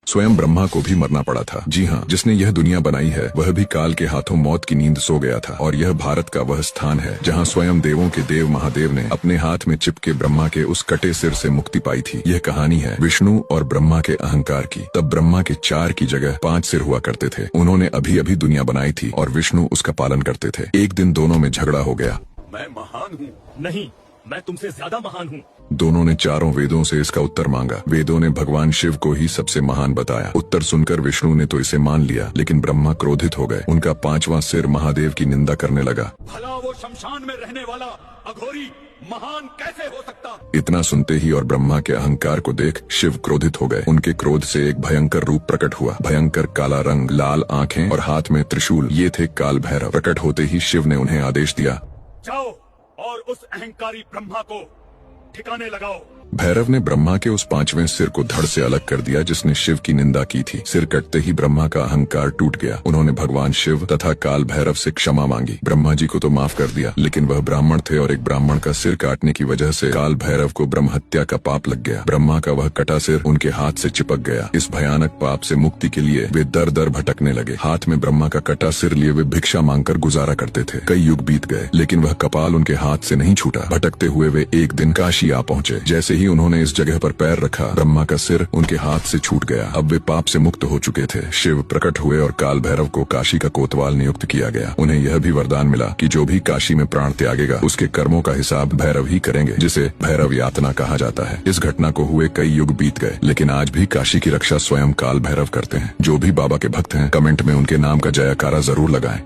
स्वयं ब्रह्मा को भी मरना पड़ा था। जी हाँ, जिसने यह दुनिया बनाई है वह भी काल के हाथों मौत की नींद सो गया था। और यह भारत का वह स्थान है जहाँ स्वयं देवों के देव महादेव ने अपने हाथ में चिपके ब्रह्मा के उस कटे सिर से मुक्ति पाई थी। यह कहानी है विष्णु और ब्रह्मा के अहंकार की। तब ब्रह्मा के 4 की जगह 5 सिर हुआ करते थे। उन्होंने अभी अभी दुनिया बनाई थी और विष्णु उसका पालन करते थे। एक दिन दोनों में झगड़ा हो गया। मैं महान हूँ। नहीं, मैं तुमसे ज्यादा महान हूँ। दोनों ने 4 वेदों से इसका उत्तर मांगा। वेदों ने भगवान शिव को ही सबसे महान बताया। उत्तर सुनकर विष्णु ने तो इसे मान लिया, लेकिन ब्रह्मा क्रोधित हो गए। उनका 5वां सिर महादेव की निंदा करने लगा। भला वो शमशान में रहने वाला अघोरी महान कैसे हो सकता? इतना सुनते ही और ब्रह्मा के अहंकार को देख शिव क्रोधित हो गए। उनके क्रोध से एक भयंकर रूप प्रकट हुआ। भयंकर काला रंग, लाल आंखें और हाथ में त्रिशूल। ये थे काल भैरव। प्रकट होते ही शिव ने उन्हें आदेश दिया, जाओ और उस अहंकारी ब्रह्मा को ठिकाने लगाओ। भैरव ने ब्रह्मा के उस 5वें सिर को धड़ से अलग कर दिया जिसने शिव की निंदा की थी। सिर कटते ही ब्रह्मा का अहंकार टूट गया। उन्होंने भगवान शिव तथा काल भैरव से क्षमा मांगी। ब्रह्मा जी को तो माफ कर दिया, लेकिन वह ब्राह्मण थे और एक ब्राह्मण का सिर काटने की वजह से काल भैरव को ब्रह्म हत्या का पाप लग गया। ब्रह्मा का वह कटा सिर उनके हाथ से चिपक गया। इस भयानक पाप से मुक्ति के लिए वे दर दर भटकने लगे। हाथ में ब्रह्मा का कटा सिर लिए वे भिक्षा मांगकर गुजारा करते थे। कई युग बीत गए, लेकिन वह कपाल उनके हाथ से नहीं छूटा। भटकते हुए वे एक दिन काशी आ पहुंचे। जैसे ही उन्होंने इस जगह पर पैर रखा, ब्रह्मा का सिर उनके हाथ से छूट गया। अब वे पाप से मुक्त हो चुके थे। शिव प्रकट हुए और काल भैरव को काशी का कोतवाल नियुक्त किया गया। उन्हें यह भी वरदान मिला कि जो भी काशी में प्राण त्यागेगा उसके कर्मों का हिसाब भैरव ही करेंगे, जिसे भैरव यातना कहा जाता है। इस घटना को हुए कई युग बीत गए, लेकिन आज भी काशी की रक्षा स्वयं काल भैरव करते हैं। जो भी बाबा के भक्त हैं, कमेंट में उनके नाम का जयकारा जरूर लगाएं।